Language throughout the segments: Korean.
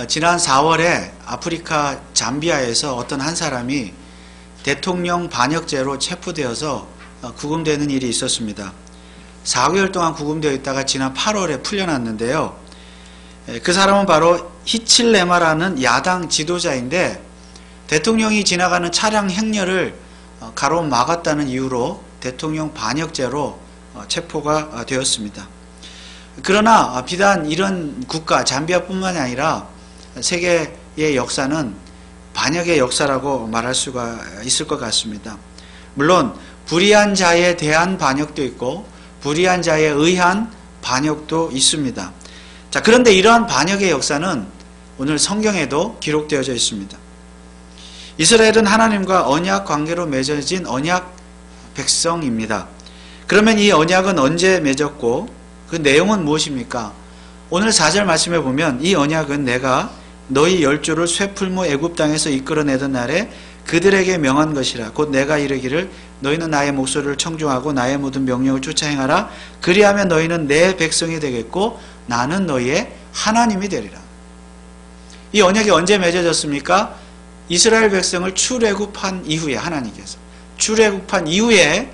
지난 4월에 아프리카 잠비아에서 어떤 한 사람이 대통령 반역죄로 체포되어서 구금되는 일이 있었습니다. 4개월 동안 구금되어 있다가 지난 8월에 풀려났는데요. 그 사람은 바로 히칠레마라는 야당 지도자인데 대통령이 지나가는 차량 행렬을 가로막았다는 이유로 대통령 반역죄로 체포가 되었습니다. 그러나 비단 이런 국가 잠비아뿐만이 아니라 세계의 역사는 반역의 역사라고 말할 수가 있을 것 같습니다. 물론 불의한 자에 대한 반역도 있고 불의한 자에 의한 반역도 있습니다. 자, 그런데 이러한 반역의 역사는 오늘 성경에도 기록되어져 있습니다. 이스라엘은 하나님과 언약 관계로 맺어진 언약 백성입니다. 그러면 이 언약은 언제 맺었고 그 내용은 무엇입니까? 오늘 4절 말씀에 보면 이 언약은 내가 너희 열조를 쇠풀무 애굽 땅에서 이끌어내던 날에 그들에게 명한 것이라. 곧 내가 이르기를 너희는 나의 목소리를 청종하고 나의 모든 명령을 쫓아 행하라. 그리하면 너희는 내 백성이 되겠고 나는 너희의 하나님이 되리라. 이 언약이 언제 맺어졌습니까? 이스라엘 백성을 출애굽한 이후에 하나님께서 출애굽한 이후에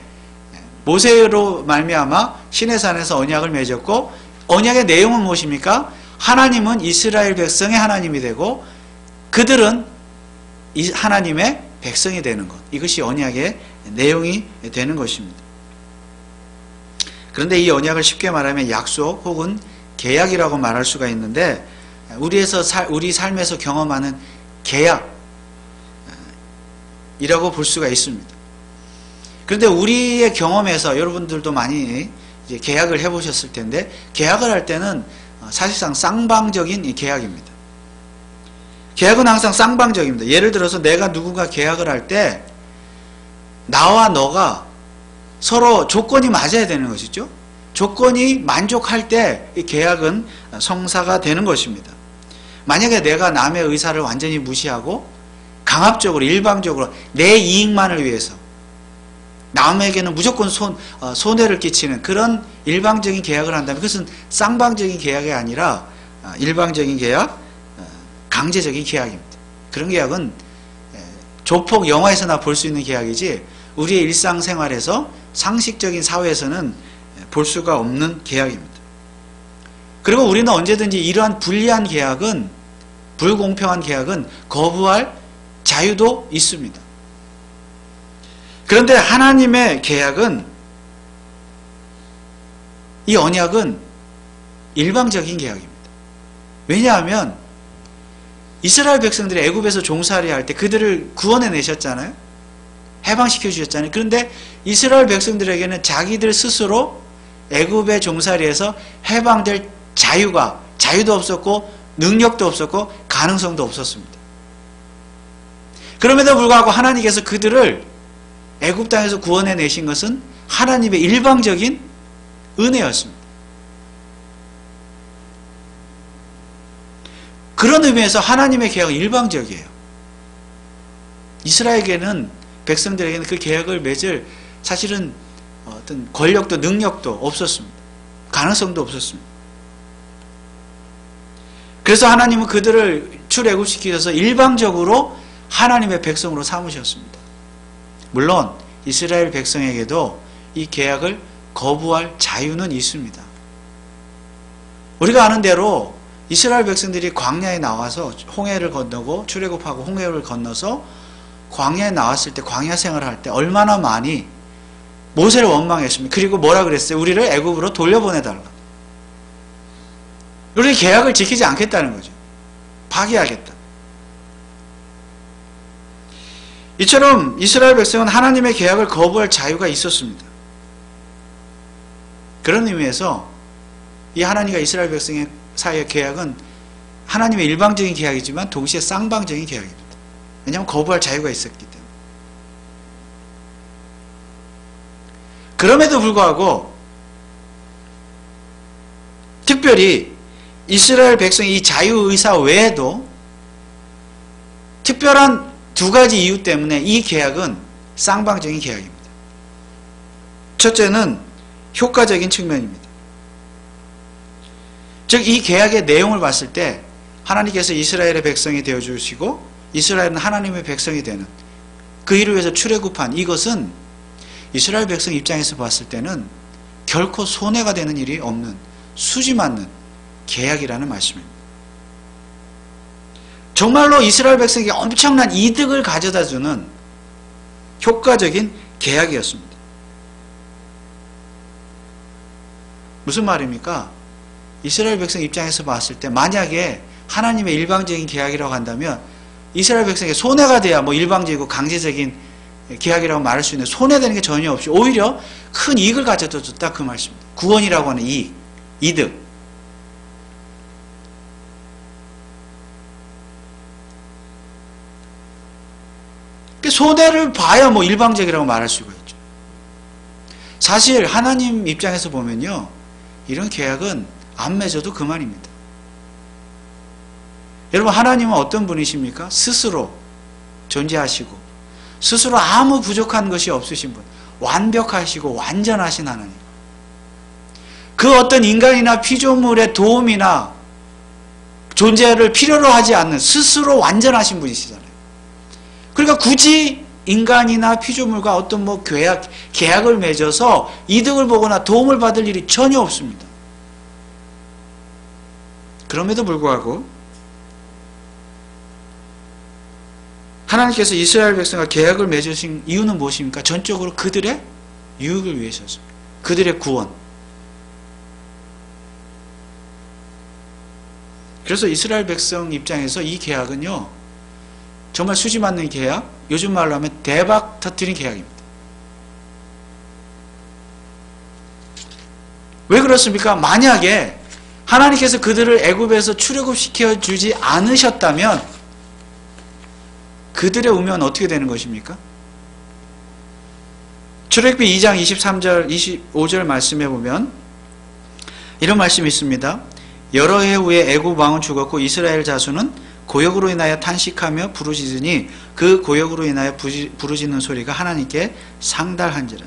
모세로 말미암아 시내산에서 언약을 맺었고 언약의 내용은 무엇입니까? 하나님은 이스라엘 백성의 하나님이 되고 그들은 하나님의 백성이 되는 것. 이것이 언약의 내용이 되는 것입니다. 그런데 이 언약을 쉽게 말하면 약속 혹은 계약이라고 말할 수가 있는데 우리 삶에서 경험하는 계약이라고 볼 수가 있습니다. 그런데 우리의 경험에서 여러분들도 많이 이제 계약을 해보셨을 텐데 계약을 할 때는 사실상 쌍방적인 계약입니다. 계약은 항상 쌍방적입니다. 예를 들어서 내가 누군가 계약을 할 때 나와 너가 서로 조건이 맞아야 되는 것이죠. 조건이 만족할 때 이 계약은 성사가 되는 것입니다. 만약에 내가 남의 의사를 완전히 무시하고 강압적으로 일방적으로 내 이익만을 위해서 남에게는 무조건 손해를 끼치는 그런 일방적인 계약을 한다면 그것은 쌍방적인 계약이 아니라 일방적인 계약, 강제적인 계약입니다. 그런 계약은 조폭 영화에서나 볼 수 있는 계약이지 우리의 일상생활에서 상식적인 사회에서는 볼 수가 없는 계약입니다. 그리고 우리는 언제든지 이러한 불리한 계약은 불공평한 계약은 거부할 자유도 있습니다. 그런데 하나님의 계약은 이 언약은 일방적인 계약입니다. 왜냐하면 이스라엘 백성들이 애굽에서 종살이 할 때 그들을 구원해 내셨잖아요. 해방시켜 주셨잖아요. 그런데 이스라엘 백성들에게는 자기들 스스로 애굽의 종살이에서 해방될 자유도 없었고 능력도 없었고 가능성도 없었습니다. 그럼에도 불구하고 하나님께서 그들을 애굽 땅에서 구원해 내신 것은 하나님의 일방적인 은혜였습니다. 그런 의미에서 하나님의 계약은 일방적이에요. 이스라엘에게는 백성들에게는 그 계약을 맺을 사실은 어떤 권력도 능력도 없었습니다. 가능성도 없었습니다. 그래서 하나님은 그들을 출애굽시키셔서 일방적으로 하나님의 백성으로 삼으셨습니다. 물론 이스라엘 백성에게도 이 계약을 거부할 자유는 있습니다. 우리가 아는 대로 이스라엘 백성들이 광야에 나와서 홍해를 건너고 출애굽하고 홍해를 건너서 광야에 나왔을 때 광야 생활을 할 때 얼마나 많이 모세를 원망했습니다. 그리고 뭐라 그랬어요? 우리를 애굽으로 돌려보내달라. 우리 계약을 지키지 않겠다는 거죠. 파기하겠다. 이처럼 이스라엘 백성은 하나님의 계약을 거부할 자유가 있었습니다. 그런 의미에서 이 하나님과 이스라엘 백성의 사이의 계약은 하나님의 일방적인 계약이지만 동시에 쌍방적인 계약입니다. 왜냐하면 거부할 자유가 있었기 때문에. 그럼에도 불구하고 특별히 이스라엘 백성의 이 자유의사 외에도 특별한 두 가지 이유 때문에 이 계약은 쌍방적인 계약입니다. 첫째는 효과적인 측면입니다. 즉 이 계약의 내용을 봤을 때 하나님께서 이스라엘의 백성이 되어주시고 이스라엘은 하나님의 백성이 되는 그 일을 위해서 출애굽한 이것은 이스라엘 백성 입장에서 봤을 때는 결코 손해가 되는 일이 없는 수지 맞는 계약이라는 말씀입니다. 정말로 이스라엘 백성에게 엄청난 이득을 가져다주는 효과적인 계약이었습니다. 무슨 말입니까? 이스라엘 백성 입장에서 봤을 때 만약에 하나님의 일방적인 계약이라고 한다면 이스라엘 백성에게 손해가 돼야 뭐 일방적이고 강제적인 계약이라고 말할 수 있는데 손해되는 게 전혀 없이 오히려 큰 이익을 가져다 줬다 그 말씀입니다. 구원이라고 하는 이익, 이득. 손해를 봐야 뭐 일방적이라고 말할 수가 있죠. 사실 하나님 입장에서 보면요, 이런 계약은 안 맺어도 그만입니다. 여러분, 하나님은 어떤 분이십니까? 스스로 존재하시고 스스로 아무 부족한 것이 없으신 분, 완벽하시고 완전하신 하나님. 그 어떤 인간이나 피조물의 도움이나 존재를 필요로 하지 않는 스스로 완전하신 분이시잖아요. 그러니까 굳이 인간이나 피조물과 어떤 뭐 계약을 맺어서 이득을 보거나 도움을 받을 일이 전혀 없습니다. 그럼에도 불구하고 하나님께서 이스라엘 백성과 계약을 맺으신 이유는 무엇입니까? 전적으로 그들의 유익을 위해서였습니다. 그들의 구원. 그래서 이스라엘 백성 입장에서 이 계약은요, 정말 수지 맞는 계약, 요즘 말로 하면 대박 터뜨린 계약입니다. 왜 그렇습니까? 만약에 하나님께서 그들을 애굽에서 출애굽시켜 주지 않으셨다면 그들의 운명은 어떻게 되는 것입니까? 출애굽기 2장 23절 25절 말씀해 보면 이런 말씀이 있습니다. 여러 해 후에 애굽 왕은 죽었고 이스라엘 자손은 고역으로 인하여 탄식하며 부르짖으니 그 고역으로 인하여 부르짖는 소리가 하나님께 상달한지라.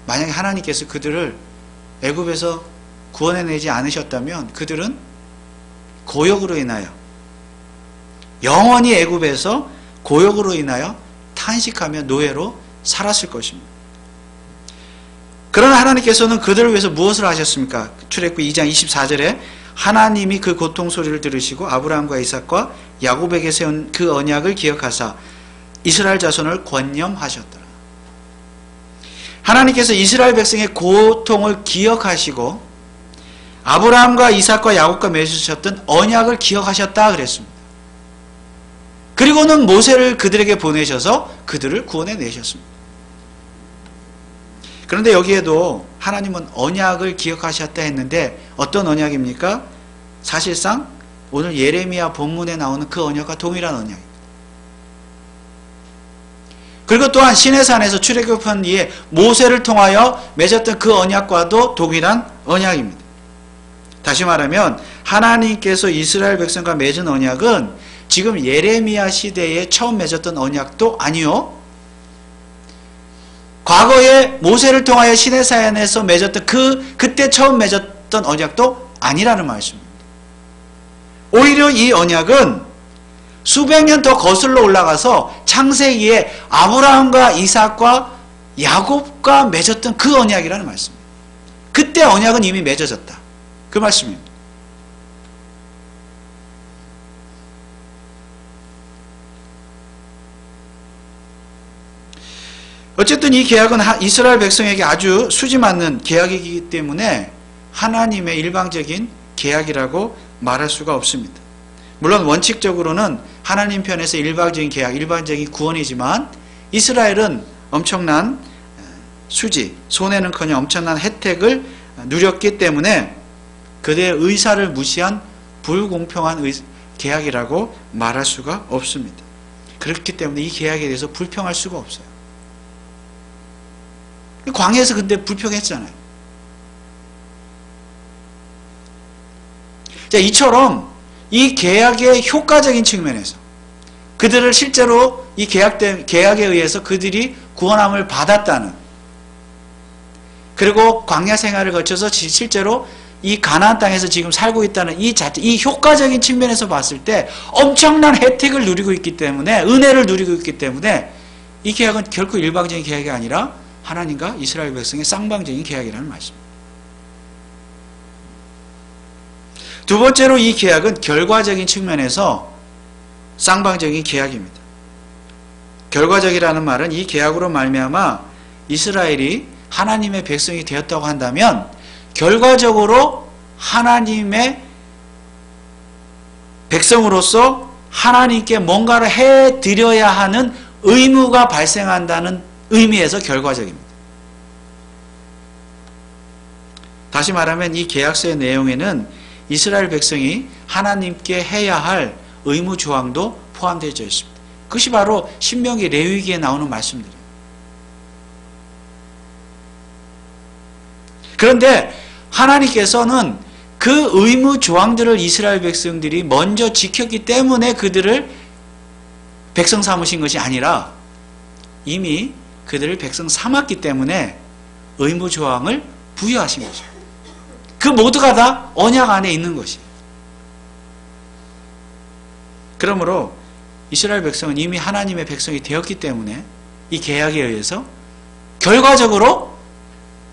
만약에 하나님께서 그들을 애굽에서 구원해내지 않으셨다면 그들은 고역으로 인하여 영원히 애굽에서 고역으로 인하여 탄식하며 노예로 살았을 것입니다. 그러나 하나님께서는 그들을 위해서 무엇을 하셨습니까? 출애굽기 2장 24절에 하나님이 그 고통 소리를 들으시고 아브라함과 이삭과 야곱에게 세운 그 언약을 기억하사 이스라엘 자손을 권념하셨더라. 하나님께서 이스라엘 백성의 고통을 기억하시고 아브라함과 이삭과 야곱과 맺으셨던 언약을 기억하셨다 그랬습니다. 그리고는 모세를 그들에게 보내셔서 그들을 구원해 내셨습니다. 그런데 여기에도 하나님은 언약을 기억하셨다 했는데 어떤 언약입니까? 사실상 오늘 예레미야 본문에 나오는 그 언약과 동일한 언약입니다. 그리고 또한 시내산에서 출애굽한 이에 모세를 통하여 맺었던 그 언약과도 동일한 언약입니다. 다시 말하면 하나님께서 이스라엘 백성과 맺은 언약은 지금 예레미야 시대에 처음 맺었던 언약도 아니요, 과거에 모세를 통하여 시내산에서 맺었던 그때 처음 맺었던 언약도 아니라는 말씀입니다. 오히려 이 언약은 수백 년 더 거슬러 올라가서 창세기에 아브라함과 이삭과 야곱과 맺었던 그 언약이라는 말씀입니다. 그때 언약은 이미 맺어졌다, 그 말씀입니다. 어쨌든 이 계약은 이스라엘 백성에게 아주 수지 맞는 계약이기 때문에 하나님의 일방적인 계약이라고 말할 수가 없습니다. 물론 원칙적으로는 하나님 편에서 일방적인 계약, 일방적인 구원이지만 이스라엘은 엄청난 수지, 손해는커녕 엄청난 혜택을 누렸기 때문에 그들의 의사를 무시한 불공평한 계약이라고 말할 수가 없습니다. 그렇기 때문에 이 계약에 대해서 불평할 수가 없어요. 광야에서 근데 불평했잖아요. 자, 이처럼 이 계약의 효과적인 측면에서 그들을 실제로 이 계약에 의해서 그들이 구원함을 받았다는, 그리고 광야 생활을 거쳐서 실제로 이 가나안 땅에서 지금 살고 있다는 이 자체, 이 효과적인 측면에서 봤을 때 엄청난 혜택을 누리고 있기 때문에, 은혜를 누리고 있기 때문에 이 계약은 결코 일방적인 계약이 아니라 하나님과 이스라엘 백성의 쌍방적인 계약이라는 말씀입니다. 두 번째로 이 계약은 결과적인 측면에서 쌍방적인 계약입니다. 결과적이라는 말은 이 계약으로 말미암아 이스라엘이 하나님의 백성이 되었다고 한다면 결과적으로 하나님의 백성으로서 하나님께 뭔가를 해드려야 하는 의무가 발생한다는 의미에서 결과적입니다. 다시 말하면 이 계약서의 내용에는 이스라엘 백성이 하나님께 해야 할 의무 조항도 포함되어 있습니다. 그것이 바로 신명기 레위기에 나오는 말씀들이에요. 그런데 하나님께서는 그 의무 조항들을 이스라엘 백성들이 먼저 지켰기 때문에 그들을 백성 삼으신 것이 아니라 이미 그들을 백성 삼았기 때문에 의무 조항을 부여하신 거죠. 그 모두가 다 언약 안에 있는 것이에요. 그러므로 이스라엘 백성은 이미 하나님의 백성이 되었기 때문에 이 계약에 의해서 결과적으로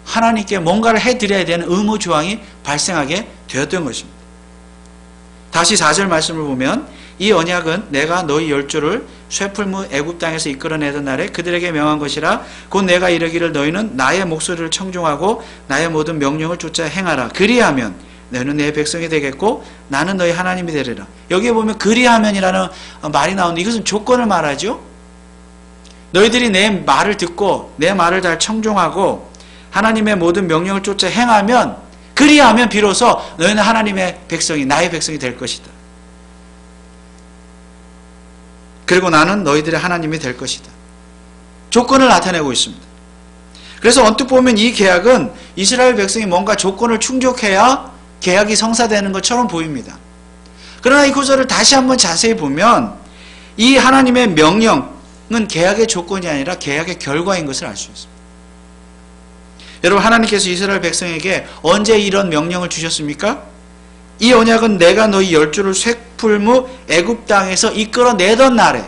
하나님께 뭔가를 해드려야 되는 의무 조항이 발생하게 되었던 것입니다. 다시 4절 말씀을 보면 이 언약은 내가 너희 열조를 쇠풀무 애굽 땅에서 이끌어내던 날에 그들에게 명한 것이라. 곧 내가 이르기를 너희는 나의 목소리를 청종하고 나의 모든 명령을 쫓아 행하라. 그리하면 너희는 내 백성이 되겠고 나는 너희 하나님이 되리라. 여기에 보면 그리하면이라는 말이 나오는데 이것은 조건을 말하죠. 너희들이 내 말을 듣고 내 말을 잘 청종하고 하나님의 모든 명령을 쫓아 행하면, 그리하면 비로소 너희는 하나님의 백성이, 나의 백성이 될 것이다. 그리고 나는 너희들의 하나님이 될 것이다. 조건을 나타내고 있습니다. 그래서 언뜻 보면 이 계약은 이스라엘 백성이 뭔가 조건을 충족해야 계약이 성사되는 것처럼 보입니다. 그러나 이 구절을 다시 한번 자세히 보면 이 하나님의 명령은 계약의 조건이 아니라 계약의 결과인 것을 알 수 있습니다. 여러분, 하나님께서 이스라엘 백성에게 언제 이런 명령을 주셨습니까? 이 언약은 내가 너희 열조를 쇠풀무 애굽 땅에서 이끌어내던 날에,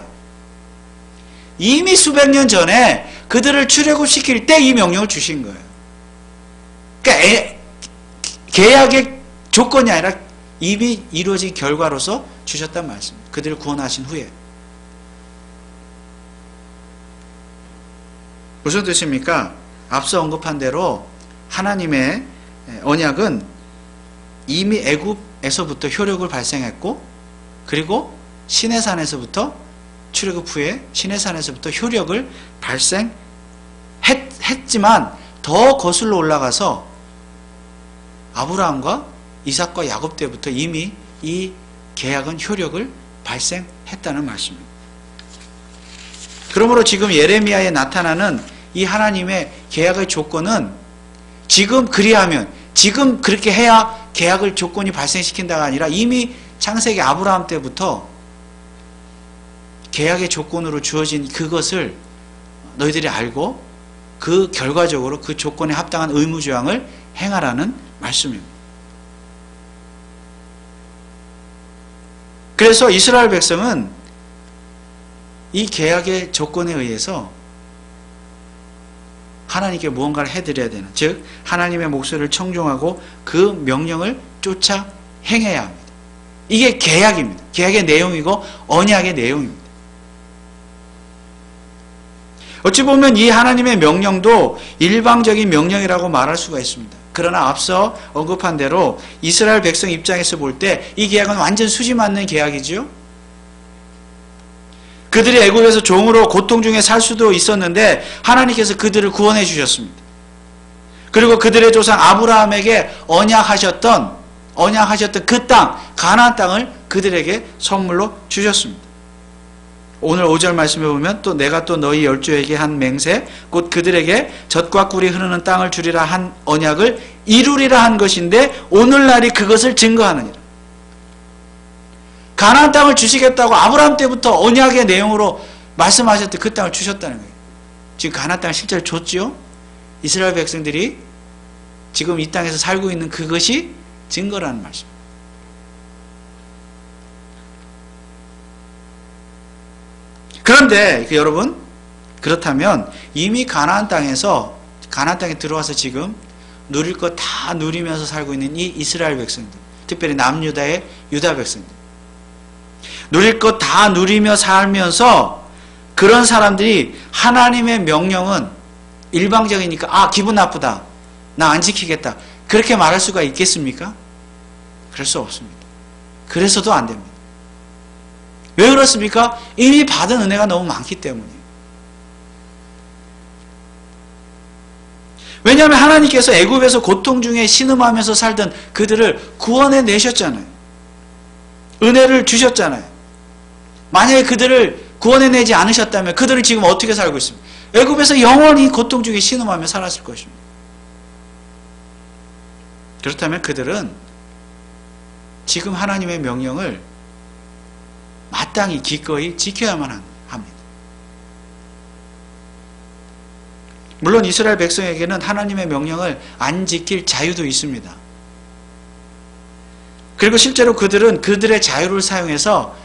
이미 수백 년 전에 그들을 출애굽시킬 때 이 명령을 주신 거예요. 그러니까 계약의 조건이 아니라 이미 이루어진 결과로서 주셨단 말씀입니다. 그들을 구원하신 후에. 무슨 뜻입니까? 앞서 언급한 대로 하나님의 언약은 이미 애굽에서부터 효력을 발생했고, 그리고 시내산에서부터 출애굽 후에 시내산에서부터 효력을 발생했지만 더 거슬러 올라가서 아브라함과 이삭과 야곱 때부터 이미 이 계약은 효력을 발생했다는 말씀입니다. 그러므로 지금 예레미야에 나타나는 이 하나님의 계약의 조건은 지금 그리하면, 지금 그렇게 해야 계약을 조건이 발생시킨다가 아니라 이미 창세기 아브라함 때부터 계약의 조건으로 주어진 그것을 너희들이 알고 그 결과적으로 그 조건에 합당한 의무조항을 행하라는 말씀입니다. 그래서 이스라엘 백성은 이 계약의 조건에 의해서 하나님께 무언가를 해드려야 되는, 즉 하나님의 목소리를 청종하고 그 명령을 쫓아 행해야 합니다. 이게 계약입니다. 계약의 내용이고 언약의 내용입니다. 어찌 보면 이 하나님의 명령도 일방적인 명령이라고 말할 수가 있습니다. 그러나 앞서 언급한 대로 이스라엘 백성 입장에서 볼 때 이 계약은 완전 수지 맞는 계약이죠. 그들이 애굽에서 종으로 고통 중에 살 수도 있었는데 하나님께서 그들을 구원해 주셨습니다. 그리고 그들의 조상 아브라함에게 언약하셨던 그 땅, 가나안 땅을 그들에게 선물로 주셨습니다. 오늘 5절 말씀에 보면 또 내가 또 너희 열조에게 한 맹세, 곧 그들에게 젖과 꿀이 흐르는 땅을 주리라 한 언약을 이루리라 한 것인데 오늘날이 그것을 증거하느니라. 가나안 땅을 주시겠다고 아브라함 때부터 언약의 내용으로 말씀하셨던 그 땅을 주셨다는 거예요. 지금 가나안 땅을 실제로 줬지요. 이스라엘 백성들이 지금 이 땅에서 살고 있는 그것이 증거라는 말씀입니다. 그런데 여러분, 그렇다면 이미 가나안 땅에 들어와서 지금 누릴 것 다 누리면서 살고 있는 이 이스라엘 백성들, 특별히 남유다의 유다 백성들, 누릴 것 다 누리며 살면서 그런 사람들이 하나님의 명령은 일방적이니까 기분 나쁘다, 나 안 지키겠다, 그렇게 말할 수가 있겠습니까? 그럴 수 없습니다. 그래서도 안 됩니다. 왜 그렇습니까? 이미 받은 은혜가 너무 많기 때문이에요. 왜냐하면 하나님께서 애굽에서 고통 중에 신음하면서 살던 그들을 구원해 내셨잖아요. 은혜를 주셨잖아요. 만약에 그들을 구원해 내지 않으셨다면 그들은 지금 어떻게 살고 있습니까? 애굽에서 영원히 고통 중에 신음하며 살았을 것입니다. 그렇다면 그들은 지금 하나님의 명령을 마땅히 기꺼이 지켜야만 합니다. 물론 이스라엘 백성에게는 하나님의 명령을 안 지킬 자유도 있습니다. 그리고 실제로 그들은 그들의 자유를 사용해서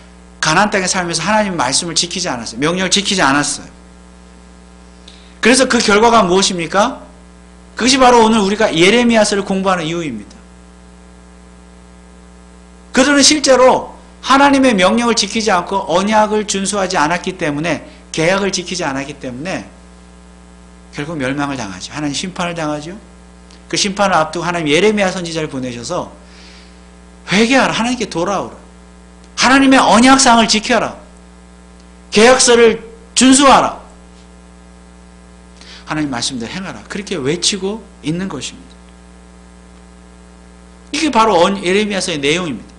가나안 땅에 살면서 하나님의 말씀을 지키지 않았어요. 명령을 지키지 않았어요. 그래서 그 결과가 무엇입니까? 그것이 바로 오늘 우리가 예레미야서를 공부하는 이유입니다. 그들은 실제로 하나님의 명령을 지키지 않고 언약을 준수하지 않았기 때문에, 계약을 지키지 않았기 때문에 결국 멸망을 당하죠. 하나님 심판을 당하죠. 그 심판을 앞두고 하나님 예레미야 선지자를 보내셔서 회개하라, 하나님께 돌아오라, 하나님의 언약상을 지켜라, 계약서를 준수하라, 하나님 말씀대로 행하라, 그렇게 외치고 있는 것입니다. 이게 바로 예레미야서의 내용입니다.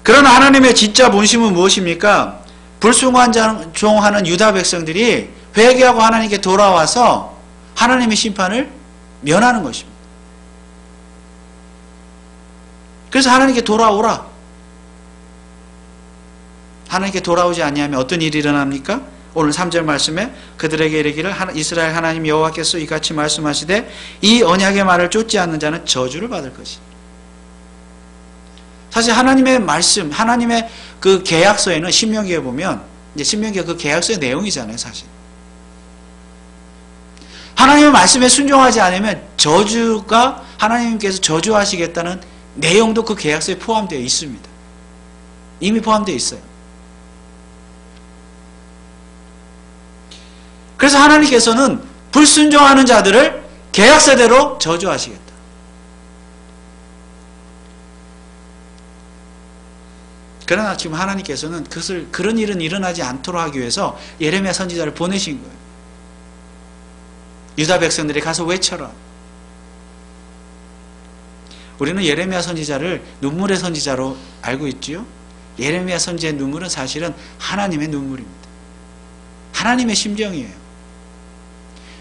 그러나 하나님의 진짜 본심은 무엇입니까? 불순종하는 유다 백성들이 회개하고 하나님께 돌아와서 하나님의 심판을 면하는 것입니다. 그래서 하나님께 돌아오라. 하나님께 돌아오지 아니하면 어떤 일이 일어납니까? 오늘 3절 말씀에 그들에게 이르기를 이스라엘 하나님 여호와께서 이같이 말씀하시되 이 언약의 말을 쫓지 않는 자는 저주를 받을 것이다. 사실 하나님의 말씀, 하나님의 그 계약서에는 신명기에 보면, 이제 신명기가 그 계약서의 내용이잖아요, 사실. 하나님의 말씀에 순종하지 않으면 저주가, 하나님께서 저주하시겠다는 내용도 그 계약서에 포함되어 있습니다. 이미 포함되어 있어요. 그래서 하나님께서는 불순종하는 자들을 계약서대로 저주하시겠다. 그러나 지금 하나님께서는 그런 일은 일어나지 않도록 하기 위해서 예레미야 선지자를 보내신 거예요. 유다 백성들이 가서 외쳐라. 우리는 예레미야 선지자를 눈물의 선지자로 알고 있지요. 예레미야 선지자의 눈물은 사실은 하나님의 눈물입니다. 하나님의 심정이에요.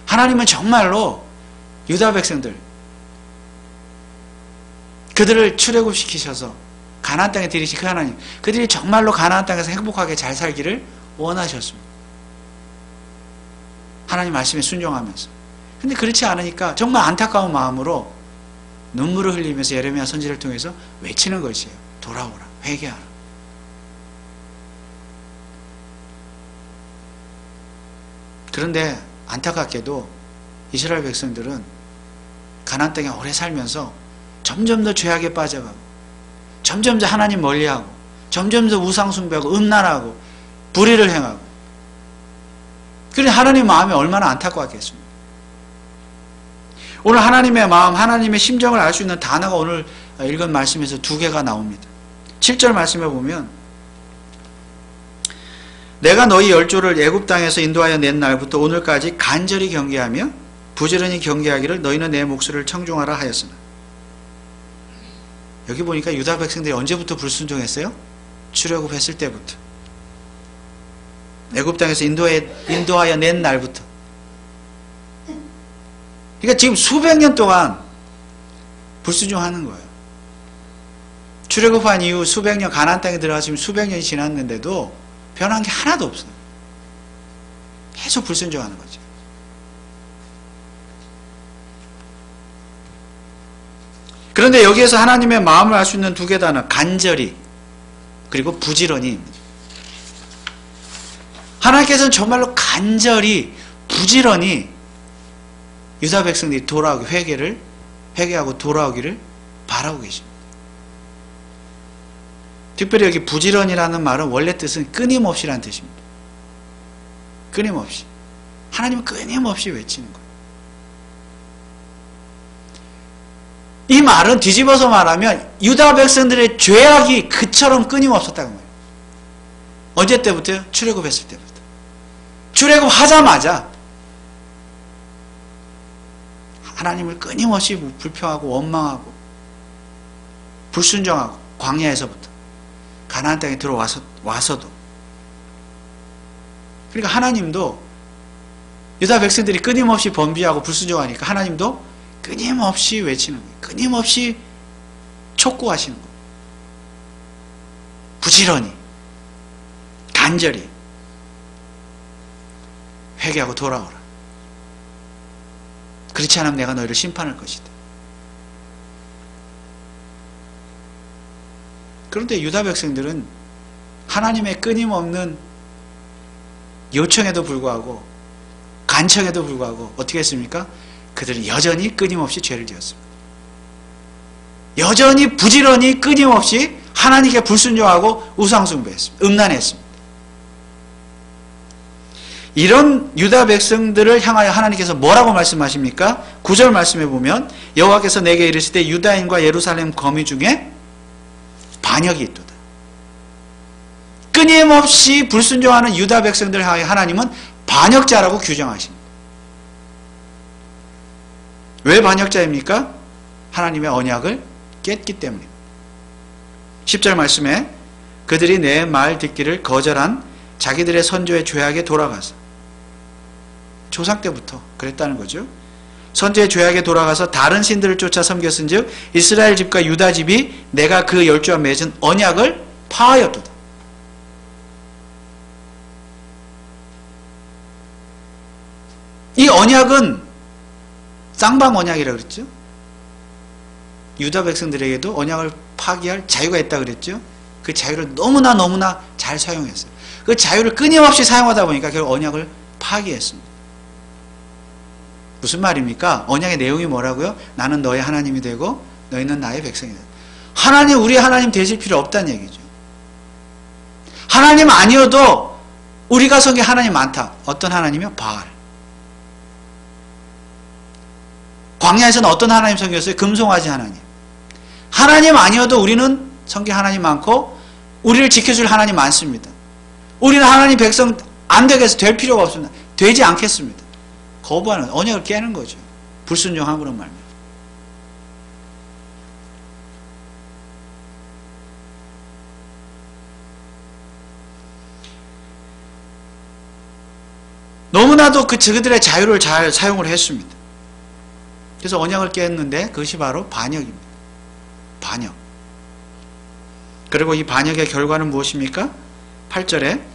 하나님은 정말로 유다 백성들, 그들을 출애굽시키셔서 가나안 땅에 들이신 그 하나님, 그들이 정말로 가나안 땅에서 행복하게 잘 살기를 원하셨습니다. 하나님 말씀에 순종하면서. 근데 그렇지 않으니까 정말 안타까운 마음으로 눈물을 흘리면서 예레미야 선지를 통해서 외치는 것이에요. 돌아오라, 회개하라. 그런데 안타깝게도 이스라엘 백성들은 가나안 땅에 오래 살면서 점점 더 죄악에 빠져가고, 점점 더 하나님 멀리하고, 점점 더 우상숭배하고, 음란하고, 불의를 행하고. 그래 하나님 마음이 얼마나 안타까웠겠습니까? 오늘 하나님의 마음, 하나님의 심정을 알 수 있는 단어가 오늘 읽은 말씀에서 2개가 나옵니다. 7절 말씀에 보면 내가 너희 열조를 애굽 땅에서 인도하여 낸 날부터 오늘까지 간절히 경계하며 부지런히 경계하기를 너희는 내 목소리를 청종하라 하였으나. 여기 보니까 유다 백성들이 언제부터 불순종했어요? 출애굽했을 때부터. 애굽 땅에서 인도하여 낸 날부터. 그러니까 지금 수백 년 동안 불순종하는 거예요. 출애굽한 이후 수백 년, 가나안 땅에 들어가서 지금 수백 년이 지났는데도 변한 게 하나도 없어요. 계속 불순종하는 거죠. 그런데 여기에서 하나님의 마음을 알 수 있는 두 개 단어, 간절히 그리고 부지런히. 하나님께서는 정말로 간절히 부지런히 유다 백성들이 돌아오기, 회개하고 돌아오기를 바라고 계십니다. 특별히 여기 부지런이라는 말은 원래 뜻은 끊임없이라는 뜻입니다. 끊임없이. 하나님은 끊임없이 외치는 거예요. 이 말은 뒤집어서 말하면 유다 백성들의 죄악이 그처럼 끊임없었다는 거예요. 언제 때부터요? 출애굽했을 때부터. 출애굽하자마자 하나님을 끊임없이 불평하고 원망하고 불순종하고 광야에서부터 가나안 땅에 들어와서도, 그러니까 하나님도 유다 백성들이 끊임없이 범죄하고 불순종하니까 하나님도 끊임없이 외치는 거예요. 끊임없이 촉구하시는 거예요. 부지런히, 간절히 회개하고 돌아오라. 그렇지 않으면 내가 너희를 심판할 것이다. 그런데 유다 백성들은 하나님의 끊임없는 요청에도 불구하고 간청에도 불구하고 어떻게 했습니까? 그들은 여전히 끊임없이 죄를 지었습니다. 여전히 부지런히 끊임없이 하나님께 불순종하고 우상숭배했습니다. 음란했습니다. 이런 유다 백성들을 향하여 하나님께서 뭐라고 말씀하십니까? 9절 말씀해 보면 여호와께서 내게 이르시되 유다인과 예루살렘 거미 중에 반역이 있도다. 끊임없이 불순종하는 유다 백성들을 향하여 하나님은 반역자라고 규정하십니다. 왜 반역자입니까? 하나님의 언약을 깼기 때문입니다. 10절 말씀에 그들이 내 말 듣기를 거절한 자기들의 선조의 죄악에 돌아가서, 조상 때부터 그랬다는 거죠. 선조의 죄악에 돌아가서 다른 신들을 쫓아 섬겼은즉 이스라엘 집과 유다 집이 내가 그 열조와 맺은 언약을 파하였도다. 이 언약은 쌍방 언약이라고 그랬죠. 유다 백성들에게도 언약을 파기할 자유가 있다 그랬죠. 그 자유를 너무나 잘 사용했어요. 그 자유를 끊임없이 사용하다 보니까 결국 언약을 파기했습니다. 무슨 말입니까? 언약의 내용이 뭐라고요? 나는 너의 하나님이 되고 너희는 나의 백성이다. 하나님, 우리 하나님 되실 필요 없다는 얘기죠. 하나님 아니어도 우리가 섬긴 하나님 많다. 어떤 하나님이요? 바알. 광야에서는 어떤 하나님 섬겼어요? 금송아지 하나님. 하나님 아니어도 우리는 섬긴 하나님 많고 우리를 지켜줄 하나님 많습니다. 우리는 하나님 백성 안 되게 해서 될 필요가 없습니다. 되지 않겠습니다. 거부하는, 언약을 깨는 거죠. 불순종함으로 말미암아. 너무나도 그들의 자유를 잘 사용을 했습니다. 그래서 언약을 깼는데 그것이 바로 반역입니다. 반역. 그리고 이 반역의 결과는 무엇입니까? 8절에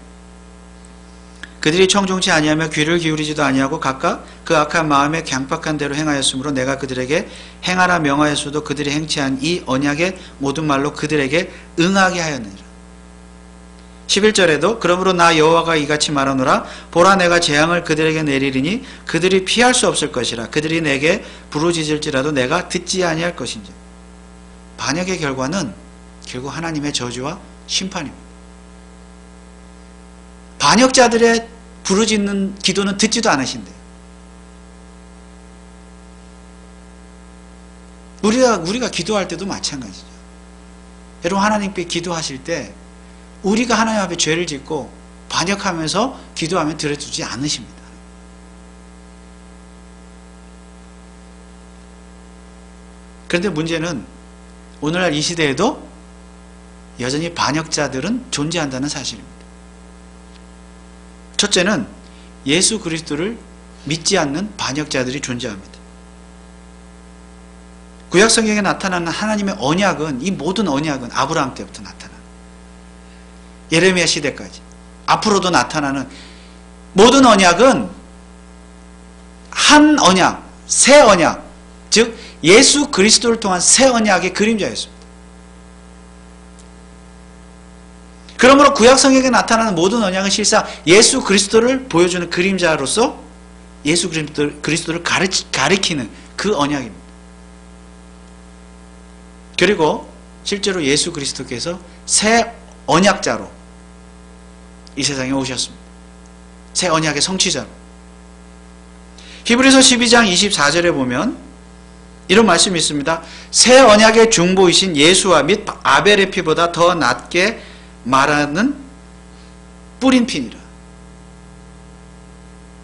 그들이 청종치 아니하며 귀를 기울이지도 아니하고 각각 그 악한 마음에 강박한 대로 행하였으므로 내가 그들에게 행하라 명하였어도 그들이 행치 않은 이 언약의 모든 말로 그들에게 응하게 하였느니라. 11절에도 그러므로 나 여호와가 이같이 말하노라 보라 내가 재앙을 그들에게 내리리니 그들이 피할 수 없을 것이라 그들이 내게 부르짖을지라도 내가 듣지 아니할 것인지. 반역의 결과는 결국 하나님의 저주와 심판입니다. 반역자들의 부르짖는 기도는 듣지도 않으신대요. 우리가 기도할 때도 마찬가지죠. 여러분 하나님께 기도하실 때 우리가 하나님 앞에 죄를 짓고 반역하면서 기도하면 들어주지 않으십니다. 그런데 문제는 오늘날 이 시대에도 여전히 반역자들은 존재한다는 사실입니다. 첫째는 예수 그리스도를 믿지 않는 반역자들이 존재합니다. 구약 성경에 나타나는 하나님의 언약은, 이 모든 언약은 아브라함 때부터 나타나는, 예레미야 시대까지 앞으로도 나타나는 모든 언약은 한 언약, 새 언약, 즉 예수 그리스도를 통한 새 언약의 그림자였습니다. 그러므로 구약 성경에 나타나는 모든 언약은 실상 예수 그리스도를 보여주는 그림자로서 예수 그리스도를 가리키는 그 언약입니다. 그리고 실제로 예수 그리스도께서 새 언약자로 이 세상에 오셨습니다. 새 언약의 성취자로. 히브리서 12장 24절에 보면 이런 말씀이 있습니다. 새 언약의 중보이신 예수와 및 아벨의 피보다 더 낫게 말하는 뿌린 피니라.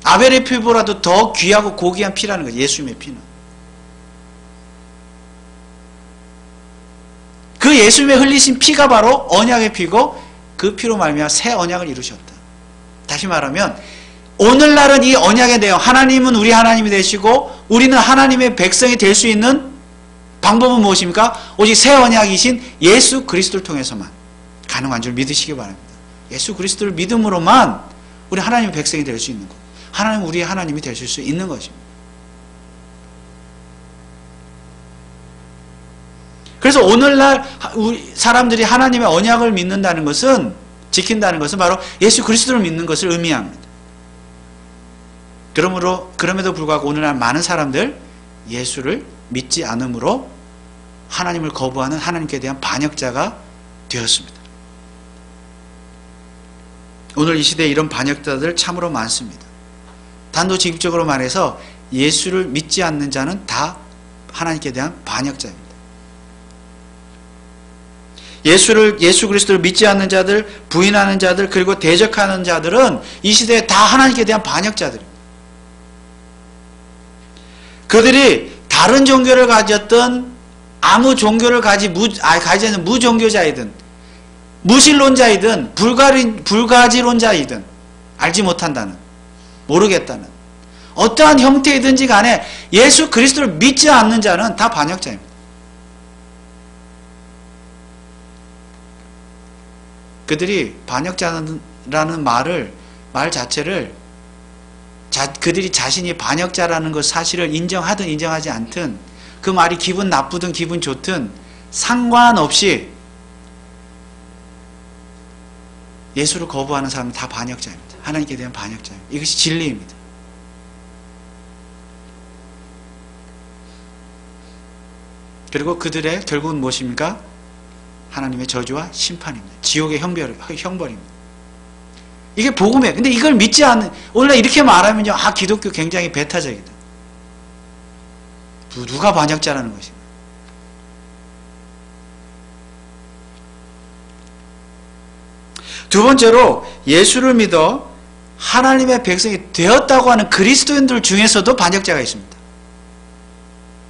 아벨의 피보다도 더 귀하고 고귀한 피라는 거예요. 예수님의 피는. 그 예수님의 흘리신 피가 바로 언약의 피고 그 피로 말미암아 새 언약을 이루셨다. 다시 말하면 오늘날은 이 언약의 내용, 하나님은 우리 하나님이 되시고 우리는 하나님의 백성이 될 수 있는 방법은 무엇입니까? 오직 새 언약이신 예수 그리스도를 통해서만 가능한 줄 믿으시기 바랍니다. 예수 그리스도를 믿음으로만 우리 하나님의 백성이 될 수 있는 것. 하나님은 우리의 하나님이 되실 수 있는 것입니다. 그래서 오늘날 우리 사람들이 하나님의 언약을 믿는다는 것은, 지킨다는 것은 바로 예수 그리스도를 믿는 것을 의미합니다. 그럼에도 불구하고 오늘날 많은 사람들 예수를 믿지 않으므로 하나님을 거부하는 하나님께 대한 반역자가 되었습니다. 오늘 이 시대에 이런 반역자들 참으로 많습니다. 단도직입적으로 말해서 예수를 믿지 않는 자는 다 하나님께 대한 반역자입니다. 예수 그리스도를 믿지 않는 자들, 부인하는 자들, 그리고 대적하는 자들은 이 시대에 다 하나님께 대한 반역자들입니다. 그들이 다른 종교를 가졌던 아무 종교를 가지지 않는 무종교자이든 무신론자이든 불가지론자이든 알지 못한다는, 모르겠다는 어떠한 형태이든지 간에 예수 그리스도를 믿지 않는 자는 다 반역자입니다. 그들이 반역자라는 말 자체를 그들이 자신이 반역자라는 것 사실을 인정하든 인정하지 않든 그 말이 기분 나쁘든 기분 좋든 상관없이 예수를 거부하는 사람은 다 반역자입니다. 하나님께 대한 반역자입니다. 이것이 진리입니다. 그리고 그들의 결국은 무엇입니까? 하나님의 저주와 심판입니다. 지옥의 형벌입니다. 이게 복음이에요. 근데 이걸 믿지 않는, 원래 이렇게 말하면요, 기독교 굉장히 배타적이다. 누가 반역자라는 것입니다. 두 번째로 예수를 믿어 하나님의 백성이 되었다고 하는 그리스도인들 중에서도 반역자가 있습니다.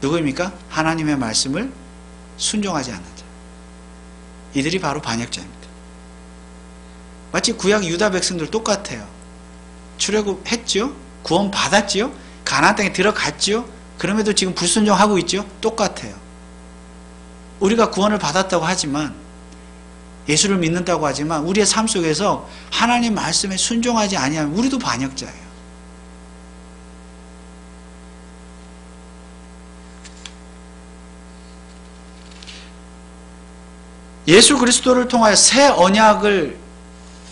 누구입니까? 하나님의 말씀을 순종하지 않는 자. 이들이 바로 반역자입니다. 마치 구약 유다 백성들 똑같아요. 출애굽했지요? 구원 받았지요? 가나안 땅에 들어갔지요? 그럼에도 지금 불순종하고 있지요? 똑같아요. 우리가 구원을 받았다고 하지만, 예수를 믿는다고 하지만 우리의 삶 속에서 하나님 말씀에 순종하지 아니하면 우리도 반역자예요. 예수 그리스도를 통하여 새 언약을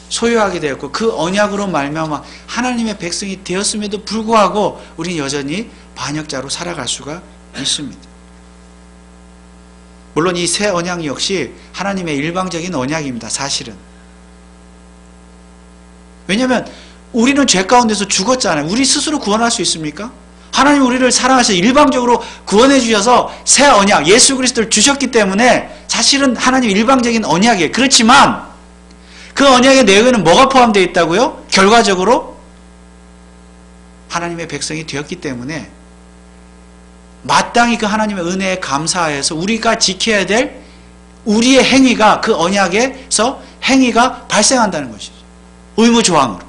소유하게 되었고 그 언약으로 말미암아 하나님의 백성이 되었음에도 불구하고 우리는 여전히 반역자로 살아갈 수가 있습니다. 물론 이 새 언약 역시 하나님의 일방적인 언약입니다. 사실은. 왜냐하면 우리는 죄 가운데서 죽었잖아요. 우리 스스로 구원할 수 있습니까? 하나님 우리를 사랑하셔서 일방적으로 구원해 주셔서 새 언약, 예수 그리스도를 주셨기 때문에 사실은 하나님 일방적인 언약이에요. 그렇지만 그 언약의 내용에는 뭐가 포함되어 있다고요? 결과적으로 하나님의 백성이 되었기 때문에 마땅히 그 하나님의 은혜에 감사해서 우리가 지켜야 될 우리의 행위가 그 언약에서 행위가 발생한다는 것이죠. 의무조항으로.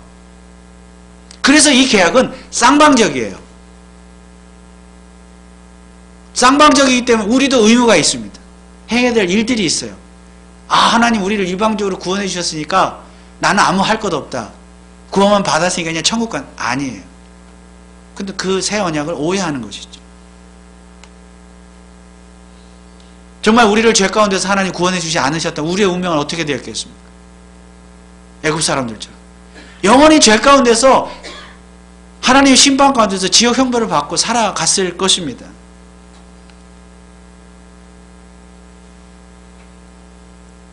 그래서 이 계약은 쌍방적이에요. 쌍방적이기 때문에 우리도 의무가 있습니다. 행해야 될 일들이 있어요. 하나님 우리를 일방적으로 구원해 주셨으니까 나는 아무 할 것 없다. 구원만 받았으니까 그냥 천국 간, 아니에요. 근데 그 새 언약을 오해하는 것이죠. 정말 우리를 죄 가운데서 하나님 구원해 주지 않으셨다면 우리의 운명은 어떻게 되었겠습니까? 애굽 사람들처럼 영원히 죄 가운데서 하나님의 심판 가운데서 지옥 형벌을 받고 살아갔을 것입니다.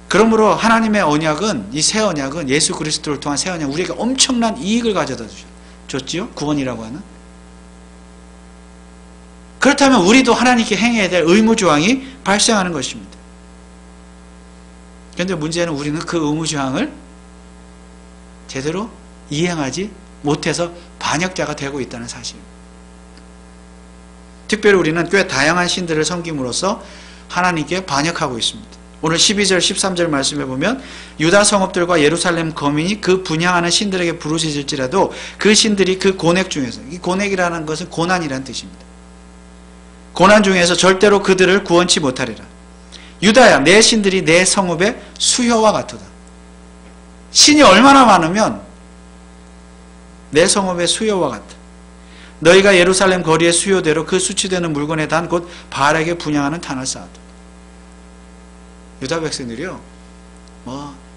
그러므로 하나님의 언약은, 이 새 언약은, 예수 그리스도를 통한 새 언약, 우리에게 엄청난 이익을 가져다 줬지요. 구원이라고 하는. 그렇다면 우리도 하나님께 행해야 될 의무조항이 발생하는 것입니다. 그런데 문제는 우리는 그 의무조항을 제대로 이행하지 못해서 반역자가 되고 있다는 사실입니다. 특별히 우리는 꽤 다양한 신들을 섬김으로써 하나님께 반역하고 있습니다. 오늘 12절 13절 말씀해 보면 유다 성읍들과 예루살렘 거민이 그 분향하는 신들에게 부르짖을지라도 그 신들이 그 고넥 중에서, 이 고넥이라는 것은 고난이라는 뜻입니다. 고난 중에서 절대로 그들을 구원치 못하리라. 유다야, 내 신들이 내 성읍의 수효와 같도다. 신이 얼마나 많으면 내 성읍의 수효와 같다. 너희가 예루살렘 거리의 수요대로 그 수치되는 물건에 단 곧 바알에게 분향하는 단을 쌓았다. 유다 백성들이요,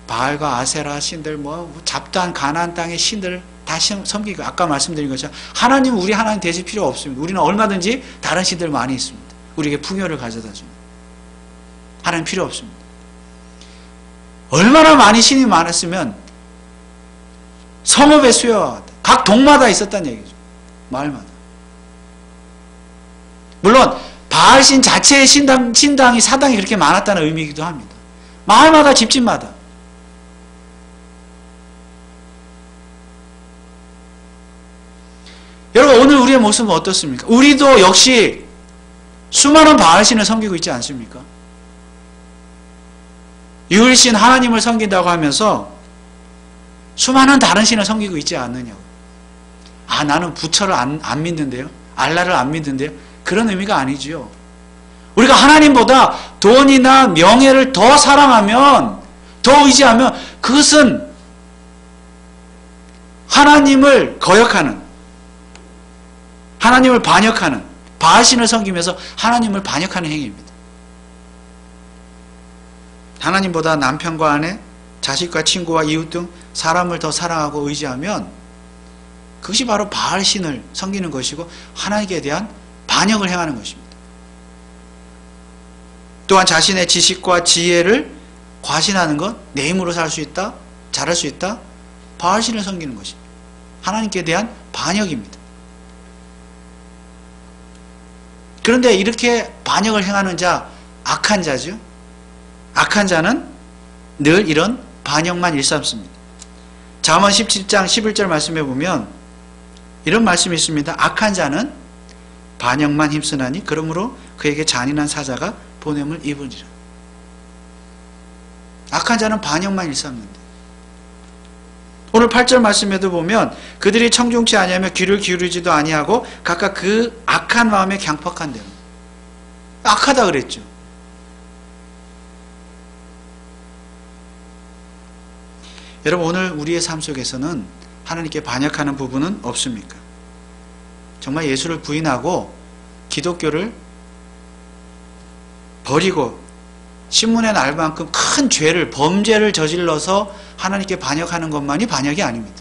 바알과 아세라 신들, 잡다한 가나안 땅의 신들을 다 섬기고, 아까 말씀드린 것처럼 하나님, 우리 하나님 되실 필요 없습니다. 우리는 얼마든지 다른 신들 많이 있습니다. 우리에게 풍요를 가져다 줍니다. 하나님 필요 없습니다. 얼마나 많이 신이 많았으면 성읍의 수요와 같다. 각 동마다 있었다는 얘기죠. 마을마다. 물론 바알신 자체의 신당이 사당이 그렇게 많았다는 의미이기도 합니다. 마을마다, 집집마다. 여러분, 오늘 우리의 모습은 어떻습니까? 우리도 역시 수많은 바알신을 섬기고 있지 않습니까? 유일신 하나님을 섬긴다고 하면서 수많은 다른 신을 섬기고 있지 않느냐고. 나는 부처를 안 믿는데요, 알라를 안 믿는데요, 그런 의미가 아니지요. 우리가 하나님보다 돈이나 명예를 더 사랑하면, 더 의지하면 그것은 하나님을 거역하는, 하나님을 반역하는, 바알신을 섬기면서 하나님을 반역하는 행위입니다. 하나님보다 남편과 아내, 자식과 친구와 이웃 등 사람을 더 사랑하고 의지하면 그것이 바로 바알신을 섬기는 것이고 하나님께 대한 반역을 행하는 것입니다. 또한 자신의 지식과 지혜를 과신하는 것, 내 힘으로 살 수 있다, 잘할 수 있다, 바알신을 섬기는 것입니다. 하나님께 대한 반역입니다. 그런데 이렇게 반역을 행하는 자, 악한 자죠. 악한 자는 늘 이런 반역만 일삼습니다. 잠언 17장 11절 말씀해 보면 이런 말씀이 있습니다. 악한 자는 반역만 힘쓰나니 그러므로 그에게 잔인한 사자가 보냄을 입으리라. 악한 자는 반역만 일삼는데, 오늘 8절 말씀에도 보면 그들이 청중치 아니하며 귀를 기울이지도 아니하고 각각 그 악한 마음에 강팍한 대로. 악하다 그랬죠. 여러분, 오늘 우리의 삶 속에서는 하나님께 반역하는 부분은 없습니까? 정말 예수를 부인하고 기독교를 버리고 신문에 날 만큼 큰 죄를, 범죄를 저질러서 하나님께 반역하는 것만이 반역이 아닙니다.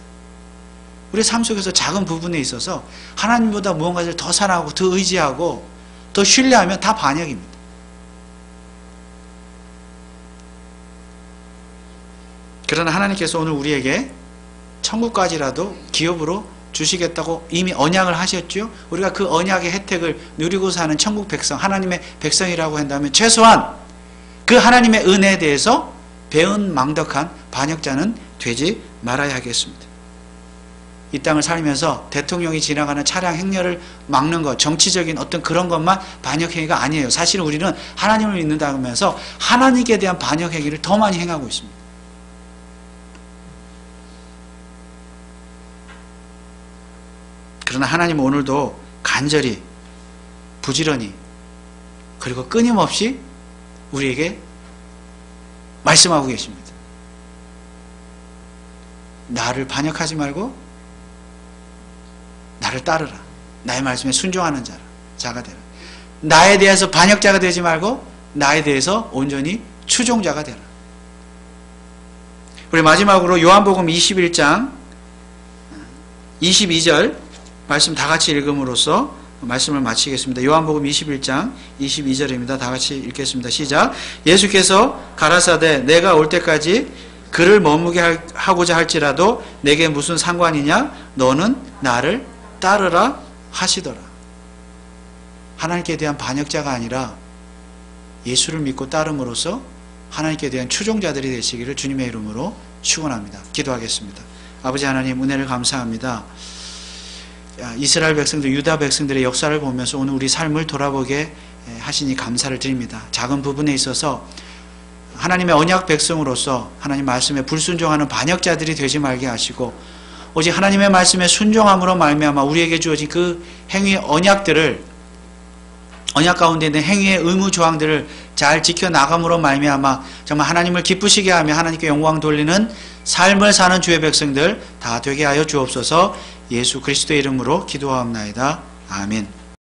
우리의 삶 속에서 작은 부분에 있어서 하나님보다 무언가를 더 사랑하고 더 의지하고 더 신뢰하면 다 반역입니다. 그러나 하나님께서 오늘 우리에게 천국까지라도 기업으로 주시겠다고 이미 언약을 하셨죠. 우리가 그 언약의 혜택을 누리고 사는 천국 백성, 하나님의 백성이라고 한다면 최소한 그 하나님의 은혜에 대해서 배은망덕한 반역자는 되지 말아야 하겠습니다. 이 땅을 살면서 대통령이 지나가는 차량 행렬을 막는 것, 정치적인 어떤 그런 것만 반역행위가 아니에요. 사실은 우리는 하나님을 믿는다고 하면서 하나님께 대한 반역행위를 더 많이 행하고 있습니다. 그러나 하나님은 오늘도 간절히, 부지런히, 그리고 끊임없이 우리에게 말씀하고 계십니다. 나를 반역하지 말고 나를 따르라. 나의 말씀에 순종하는 자가 되라. 나에 대해서 반역자가 되지 말고 나에 대해서 온전히 추종자가 되라. 우리 마지막으로 요한복음 21장 22절 말씀 다 같이 읽음으로써 말씀을 마치겠습니다. 요한복음 21장 22절입니다. 다 같이 읽겠습니다. 시작. 예수께서 가라사대 내가 올 때까지 그를 머무게 하고자 할지라도 내게 무슨 상관이냐? 너는 나를 따르라 하시더라. 하나님께 대한 반역자가 아니라 예수를 믿고 따름으로써 하나님께 대한 추종자들이 되시기를 주님의 이름으로 축원합니다. 기도하겠습니다. 아버지 하나님, 은혜를 감사합니다. 이스라엘 백성들, 유다 백성들의 역사를 보면서 오늘 우리 삶을 돌아보게 하시니 감사를 드립니다. 작은 부분에 있어서 하나님의 언약 백성으로서 하나님 말씀에 불순종하는 반역자들이 되지 말게 하시고, 오직 하나님의 말씀에 순종함으로 말미암아 우리에게 주어진 그 행위의 언약들을, 언약 가운데 있는 행위의 의무 조항들을 잘 지켜나감으로 말미암아 정말 하나님을 기쁘시게 하며 하나님께 영광 돌리는 삶을 사는 주의 백성들 다 되게 하여 주옵소서. 예수 그리스도의 이름으로 기도하옵나이다. 아멘.